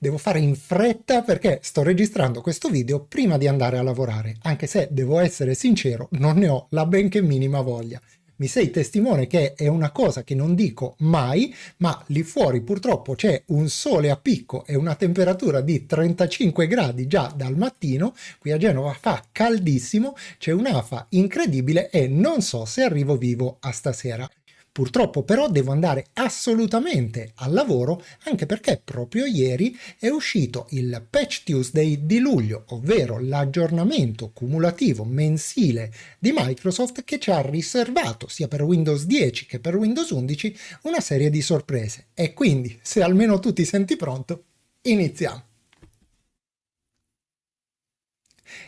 devo fare in fretta perché sto registrando questo video prima di andare a lavorare, anche se devo essere sincero, non ne ho la benché minima voglia. Mi sei testimone che è una cosa che non dico mai, ma lì fuori purtroppo c'è un sole a picco e una temperatura di 35 gradi già dal mattino. Qui a Genova fa caldissimo, c'è un'afa incredibile e non so se arrivo vivo a stasera. Purtroppo però devo andare assolutamente al lavoro, anche perché proprio ieri è uscito il Patch Tuesday di luglio, ovvero l'aggiornamento cumulativo mensile di Microsoft che ci ha riservato sia per Windows 10 che per Windows 11 una serie di sorprese. E quindi, se almeno tu ti senti pronto, iniziamo.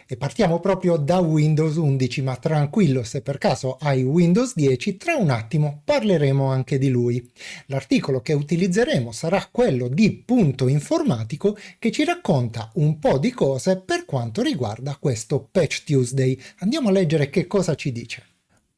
E partiamo proprio da Windows 11, ma tranquillo, se per caso hai Windows 10, tra un attimo parleremo anche di lui. L'articolo che utilizzeremo sarà quello di Punto Informatico, che ci racconta un po' di cose per quanto riguarda questo Patch Tuesday. Andiamo a leggere che cosa ci dice.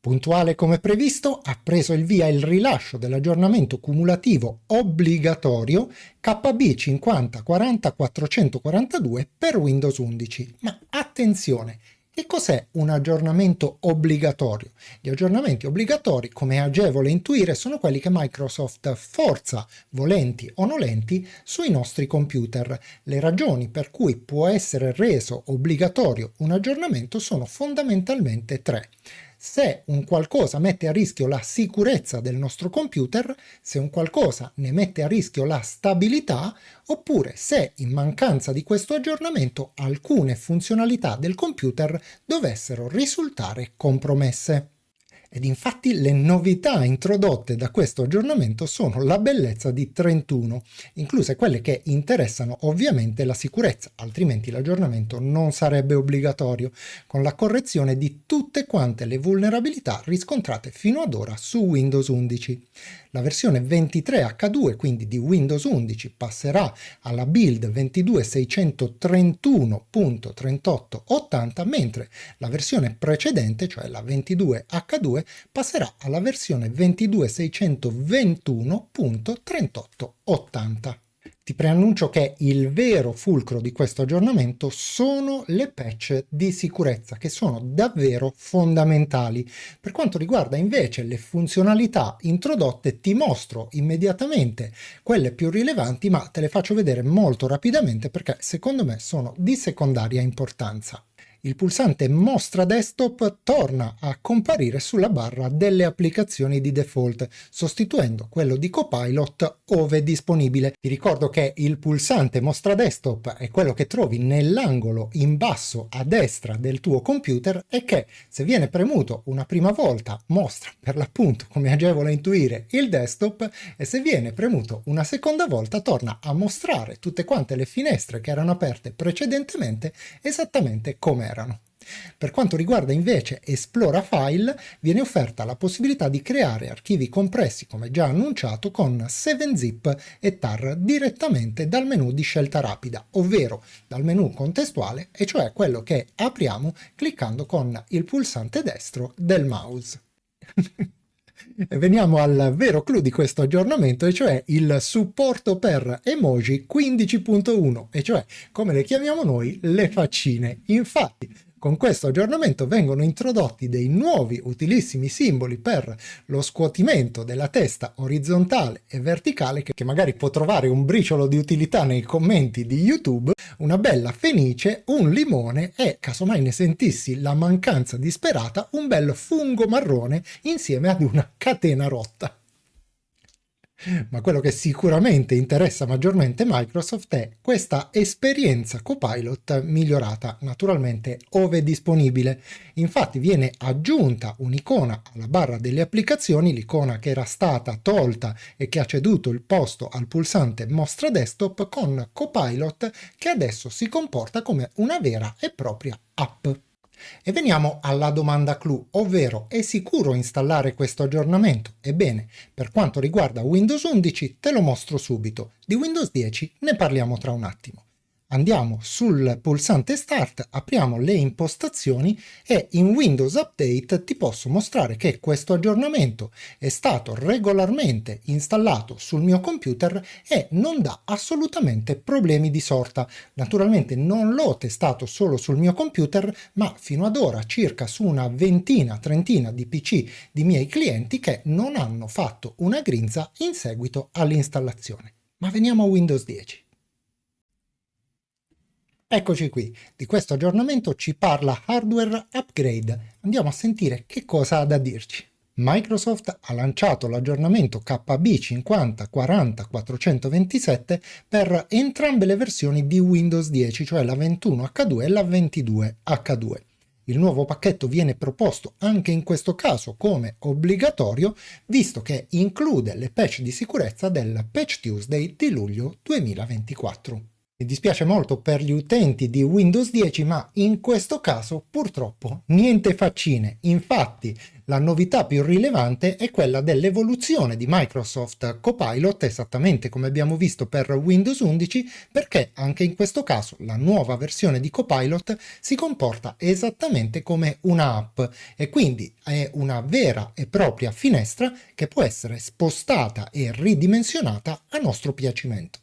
Puntuale come previsto, ha preso il via il rilascio dell'aggiornamento cumulativo obbligatorio KB 5040-442 per Windows 11. Ma attenzione, che cos'è un aggiornamento obbligatorio? Gli aggiornamenti obbligatori, come è agevole intuire, sono quelli che Microsoft forza, volenti o nolenti, sui nostri computer. Le ragioni per cui può essere reso obbligatorio un aggiornamento sono fondamentalmente tre. Se un qualcosa mette a rischio la sicurezza del nostro computer, se un qualcosa ne mette a rischio la stabilità, oppure se in mancanza di questo aggiornamento alcune funzionalità del computer dovessero risultare compromesse. Ed infatti le novità introdotte da questo aggiornamento sono la bellezza di 31, incluse quelle che interessano ovviamente la sicurezza, altrimenti l'aggiornamento non sarebbe obbligatorio, con la correzione di tutte quante le vulnerabilità riscontrate fino ad ora su Windows 11. La versione 23H2, quindi di Windows 11, passerà alla build 22631.3880, mentre la versione precedente, cioè la 22H2, passerà alla versione 22621.3880. Ti preannuncio che il vero fulcro di questo aggiornamento sono le patch di sicurezza, che sono davvero fondamentali. Per quanto riguarda invece le funzionalità introdotte, ti mostro immediatamente quelle più rilevanti, ma te le faccio vedere molto rapidamente perché secondo me sono di secondaria importanza. Il pulsante Mostra Desktop torna a comparire sulla barra delle applicazioni di default, sostituendo quello di Copilot ove disponibile. Ti ricordo che il pulsante Mostra Desktop è quello che trovi nell'angolo in basso a destra del tuo computer e che, se viene premuto una prima volta, mostra per l'appunto, come agevole intuire, il desktop, e se viene premuto una seconda volta torna a mostrare tutte quante le finestre che erano aperte precedentemente esattamente come erano. Per quanto riguarda invece Esplora File, viene offerta la possibilità di creare archivi compressi, come già annunciato, con 7-zip e tar direttamente dal menu di scelta rapida, ovvero dal menu contestuale, e cioè quello che apriamo cliccando con il pulsante destro del mouse. E veniamo al vero clou di questo aggiornamento, e cioè il supporto per emoji 15.1, e cioè, come le chiamiamo noi, le faccine. Infatti, con questo aggiornamento vengono introdotti dei nuovi utilissimi simboli per lo scuotimento della testa orizzontale e verticale, che magari può trovare un briciolo di utilità nei commenti di YouTube, una bella fenice, un limone e, casomai ne sentissi la mancanza disperata, un bel fungo marrone insieme ad una catena rotta. Ma quello che sicuramente interessa maggiormente Microsoft è questa esperienza Copilot migliorata, naturalmente ove disponibile. Infatti viene aggiunta un'icona alla barra delle applicazioni, l'icona che era stata tolta e che ha ceduto il posto al pulsante Mostra Desktop, con Copilot che adesso si comporta come una vera e propria app. E veniamo alla domanda clou, ovvero: è sicuro installare questo aggiornamento? Ebbene, per quanto riguarda Windows 11 te lo mostro subito, di Windows 10 ne parliamo tra un attimo. Andiamo sul pulsante Start, apriamo le impostazioni e in Windows Update ti posso mostrare che questo aggiornamento è stato regolarmente installato sul mio computer e non dà assolutamente problemi di sorta. Naturalmente non l'ho testato solo sul mio computer, ma fino ad ora circa su una trentina di PC di miei clienti che non hanno fatto una grinza in seguito all'installazione. Ma veniamo a Windows 10. Eccoci qui, di questo aggiornamento ci parla Hardware Upgrade. Andiamo a sentire che cosa ha da dirci. Microsoft ha lanciato l'aggiornamento KB5040-427 per entrambe le versioni di Windows 10, cioè la 21H2 e la 22H2. Il nuovo pacchetto viene proposto anche in questo caso come obbligatorio, visto che include le patch di sicurezza del Patch Tuesday di luglio 2024. Mi dispiace molto per gli utenti di Windows 10, ma in questo caso purtroppo niente faccine. Infatti, la novità più rilevante è quella dell'evoluzione di Microsoft Copilot, esattamente come abbiamo visto per Windows 11, perché anche in questo caso la nuova versione di Copilot si comporta esattamente come un'app e quindi è una vera e propria finestra che può essere spostata e ridimensionata a nostro piacimento.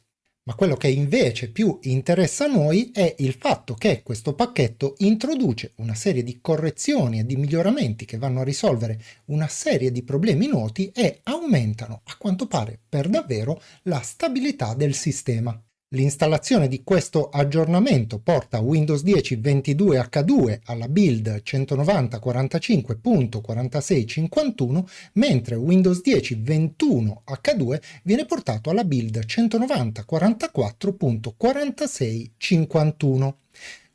Ma quello che invece più interessa a noi è il fatto che questo pacchetto introduce una serie di correzioni e di miglioramenti che vanno a risolvere una serie di problemi noti e aumentano, a quanto pare per davvero, la stabilità del sistema. L'installazione di questo aggiornamento porta Windows 10 22H2 alla build 190.45.4651, mentre Windows 10 21H2 viene portato alla build 190.44.4651.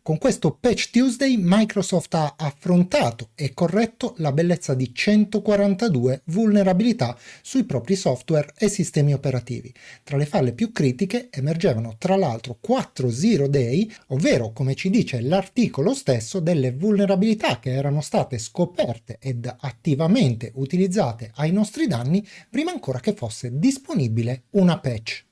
Con questo Patch Tuesday Microsoft ha affrontato e corretto la bellezza di 142 vulnerabilità sui propri software e sistemi operativi. Tra le falle più critiche emergevano tra l'altro 4 Zero Day, ovvero, come ci dice l'articolo stesso, delle vulnerabilità che erano state scoperte ed attivamente utilizzate ai nostri danni prima ancora che fosse disponibile una patch.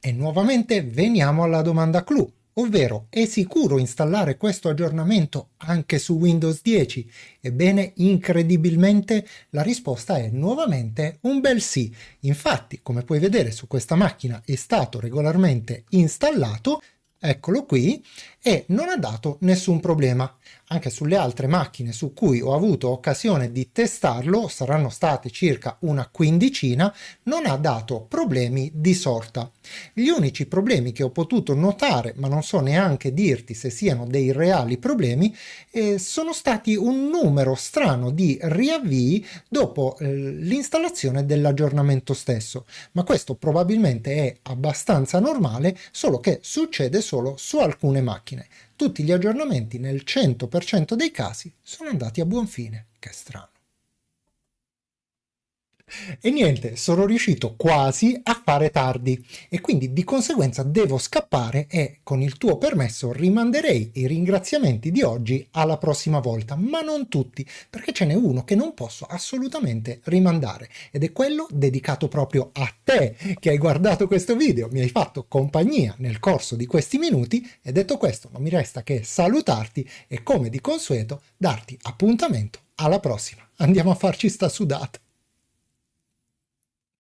E nuovamente veniamo alla domanda clou, ovvero è sicuro installare questo aggiornamento anche su Windows 10? Ebbene, incredibilmente la risposta è nuovamente un bel sì. Infatti, come puoi vedere su questa macchina è stato regolarmente installato, eccolo qui, e non ha dato nessun problema. Anche sulle altre macchine su cui ho avuto occasione di testarlo, saranno state circa una quindicina, non ha dato problemi di sorta. Gli unici problemi che ho potuto notare, ma non so neanche dirti se siano dei reali problemi, sono stati un numero strano di riavvii dopo l'installazione dell'aggiornamento stesso. Ma questo probabilmente è abbastanza normale, solo che succede solo su alcune macchine. Tutti gli aggiornamenti nel 100% dei casi sono andati a buon fine. Che strano. E niente, sono riuscito quasi a fare tardi e quindi di conseguenza devo scappare e con il tuo permesso rimanderei i ringraziamenti di oggi alla prossima volta, ma non tutti, perché ce n'è uno che non posso assolutamente rimandare ed è quello dedicato proprio a te che hai guardato questo video, mi hai fatto compagnia nel corso di questi minuti e detto questo non mi resta che salutarti e come di consueto darti appuntamento alla prossima. Andiamo a farci sta sudata.